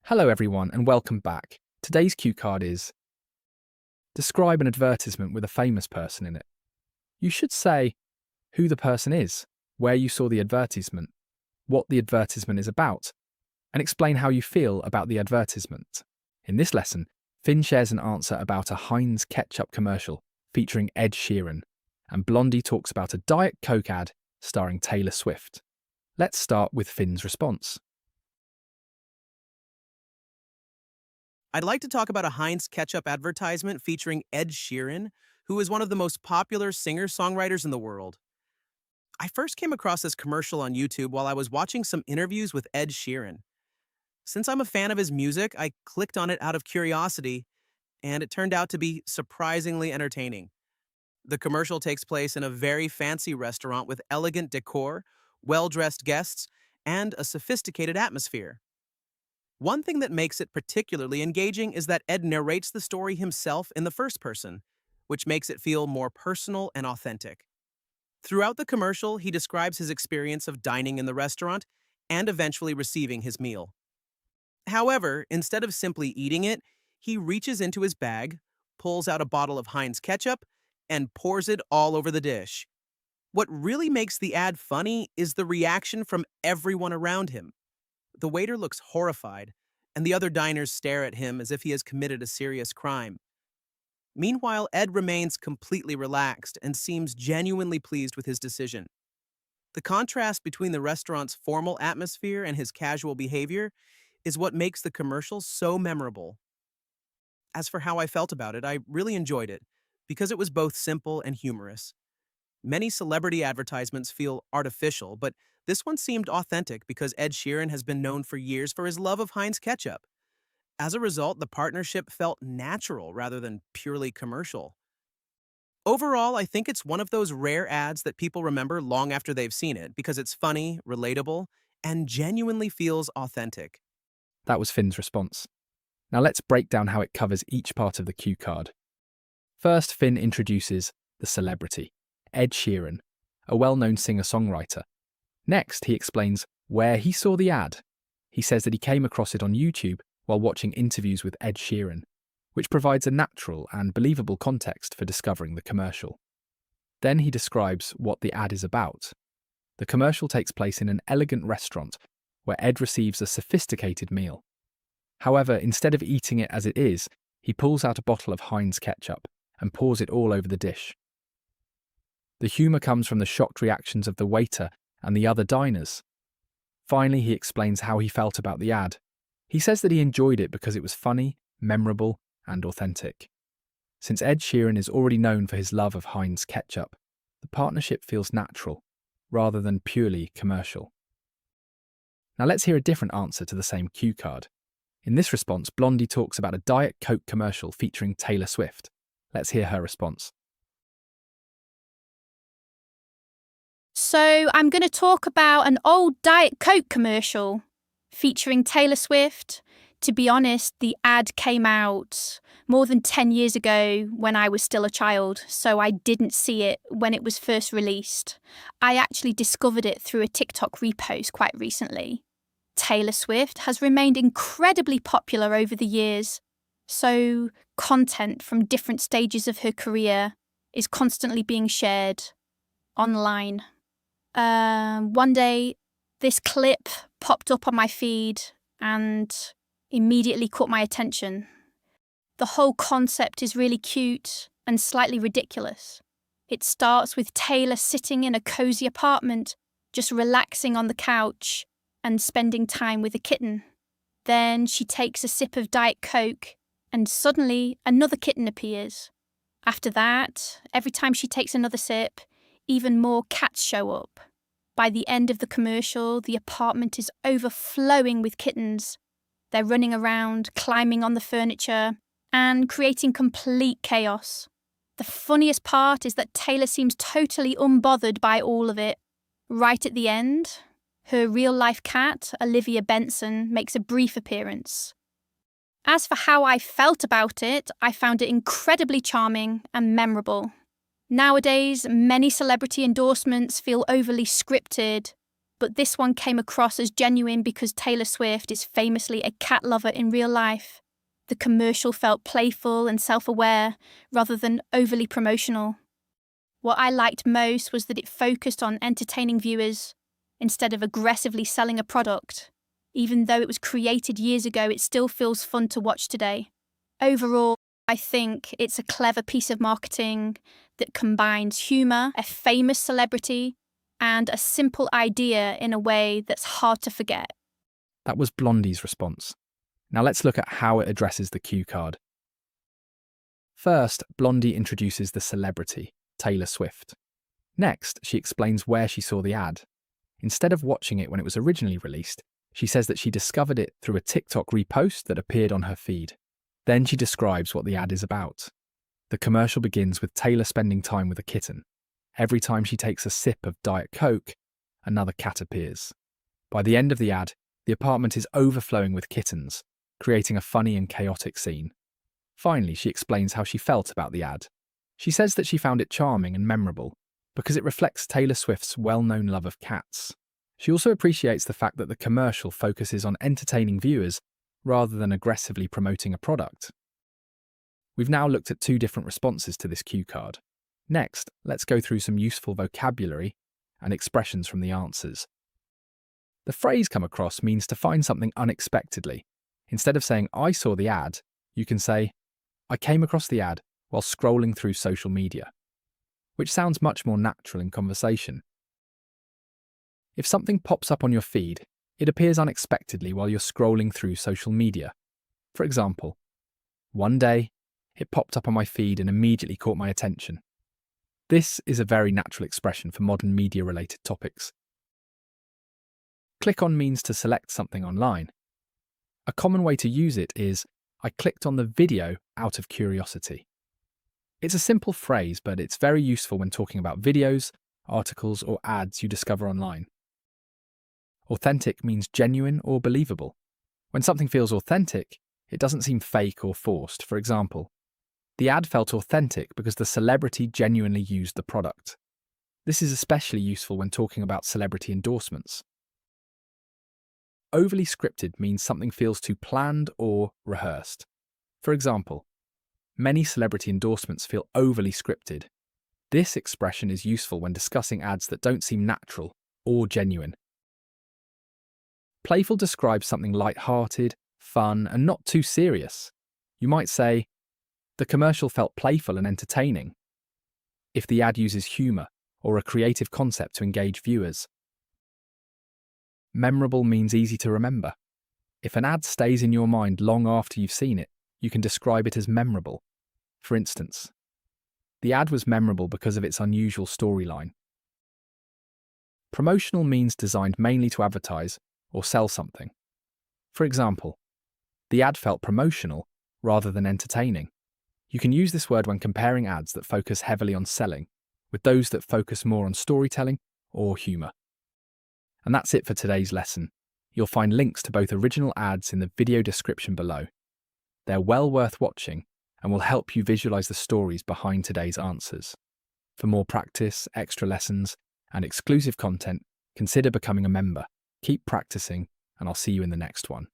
Hello everyone and welcome back. Today's cue card is describe an advertisement with a famous person in it. You should say who the person is, where you saw the advertisement, what the advertisement is about, and explain how you feel about the advertisement. In this lesson, Finn shares an answer about a Heinz ketchup commercial featuring Ed Sheeran, and Blondie talks about a Diet Coke ad starring Taylor Swift. Let's start with Finn's response. I'd like to talk about a Heinz ketchup advertisement featuring Ed Sheeran, who is one of the most popular singer-songwriters in the world. I first came across this commercial on YouTube while I was watching some interviews with Ed Sheeran. Since I'm a fan of his music, I clicked on it out of curiosity, and it turned out to be surprisingly entertaining. The commercial takes place in a very fancy restaurant with elegant decor, well-dressed guests, and a sophisticated atmosphere. One thing that makes it particularly engaging is that Ed narrates the story himself in the first person, which makes it feel more personal and authentic. Throughout the commercial, he describes his experience of dining in the restaurant and eventually receiving his meal. However, instead of simply eating it, he reaches into his bag, pulls out a bottle of Heinz ketchup, and pours it all over the dish. What really makes the ad funny is the reaction from everyone around him. The waiter looks horrified, and the other diners stare at him as if he has committed a serious crime. Meanwhile, Ed remains completely relaxed and seems genuinely pleased with his decision. The contrast between the restaurant's formal atmosphere and his casual behavior is what makes the commercial so memorable. As for how I felt about it, I really enjoyed it, because it was both simple and humorous. Many celebrity advertisements feel artificial, but this one seemed authentic because Ed Sheeran has been known for years for his love of Heinz ketchup. As a result, the partnership felt natural rather than purely commercial. Overall, I think it's one of those rare ads that people remember long after they've seen it because it's funny, relatable, and genuinely feels authentic. That was Finn's response. Now let's break down how it covers each part of the cue card. First, Finn introduces the celebrity, Ed Sheeran, a well-known singer-songwriter. Next, he explains where he saw the ad. He says that he came across it on YouTube while watching interviews with Ed Sheeran, which provides a natural and believable context for discovering the commercial. Then he describes what the ad is about. The commercial takes place in an elegant restaurant where Ed receives a sophisticated meal. However, instead of eating it as it is, he pulls out a bottle of Heinz ketchup and pours it all over the dish. The humour comes from the shocked reactions of the waiter and the other diners. Finally, he explains how he felt about the ad. He says that he enjoyed it because it was funny, memorable, and authentic. Since Ed Sheeran is already known for his love of Heinz ketchup, the partnership feels natural, rather than purely commercial. Now let's hear a different answer to the same cue card. In this response, Blondie talks about a Diet Coke commercial featuring Taylor Swift. Let's hear her response. So I'm going to talk about an old Diet Coke commercial featuring Taylor Swift. To be honest, the ad came out more than 10 years ago when I was still a child, so I didn't see it when it was first released. I actually discovered it through a TikTok repost quite recently. Taylor Swift has remained incredibly popular over the years, so content from different stages of her career is constantly being shared online. One day, this clip popped up on my feed and immediately caught my attention. The whole concept is really cute and slightly ridiculous. It starts with Taylor sitting in a cozy apartment, just relaxing on the couch and spending time with a kitten. Then she takes a sip of Diet Coke and suddenly another kitten appears. After that, every time she takes another sip, even more cats show up. By the end of the commercial, the apartment is overflowing with kittens. They're running around, climbing on the furniture, and creating complete chaos. The funniest part is that Taylor seems totally unbothered by all of it. Right at the end, her real-life cat, Olivia Benson, makes a brief appearance. As for how I felt about it, I found it incredibly charming and memorable. Nowadays, many celebrity endorsements feel overly scripted, but this one came across as genuine because Taylor Swift is famously a cat lover in real life. The commercial felt playful and self-aware rather than overly promotional. What I liked most was that it focused on entertaining viewers instead of aggressively selling a product. Even though it was created years ago, it still feels fun to watch today. Overall, I think it's a clever piece of marketing that combines humour, a famous celebrity, and a simple idea in a way that's hard to forget. That was Blondie's response. Now let's look at how it addresses the cue card. First, Blondie introduces the celebrity, Taylor Swift. Next, she explains where she saw the ad. Instead of watching it when it was originally released, she says that she discovered it through a TikTok repost that appeared on her feed. Then she describes what the ad is about. The commercial begins with Taylor spending time with a kitten. Every time she takes a sip of Diet Coke, another cat appears. By the end of the ad, the apartment is overflowing with kittens, creating a funny and chaotic scene. Finally, she explains how she felt about the ad. She says that she found it charming and memorable because it reflects Taylor Swift's well-known love of cats. She also appreciates the fact that the commercial focuses on entertaining viewers rather than aggressively promoting a product. We've now looked at two different responses to this cue card. Next, let's go through some useful vocabulary and expressions from the answers. The phrase come across means to find something unexpectedly. Instead of saying, I saw the ad, you can say, I came across the ad while scrolling through social media, which sounds much more natural in conversation. If something pops up on your feed, it appears unexpectedly while you're scrolling through social media. For example, one day, it popped up on my feed and immediately caught my attention. This is a very natural expression for modern media-related topics. Click on means to select something online. A common way to use it is, I clicked on the video out of curiosity. It's a simple phrase, but it's very useful when talking about videos, articles, or ads you discover online. Authentic means genuine or believable. When something feels authentic, it doesn't seem fake or forced. For example, the ad felt authentic because the celebrity genuinely used the product. This is especially useful when talking about celebrity endorsements. Overly scripted means something feels too planned or rehearsed. For example, many celebrity endorsements feel overly scripted. This expression is useful when discussing ads that don't seem natural or genuine. Playful describes something light-hearted, fun, and not too serious. You might say, the commercial felt playful and entertaining, if the ad uses humour or a creative concept to engage viewers. Memorable means easy to remember. If an ad stays in your mind long after you've seen it, you can describe it as memorable. For instance, the ad was memorable because of its unusual storyline. Promotional means designed mainly to advertise or sell something. For example, the ad felt promotional rather than entertaining. You can use this word when comparing ads that focus heavily on selling with those that focus more on storytelling or humour. And that's it for today's lesson. You'll find links to both original ads in the video description below. They're well worth watching and will help you visualise the stories behind today's answers. For more practice, extra lessons, and exclusive content, consider becoming a member. Keep practicing, and I'll see you in the next one.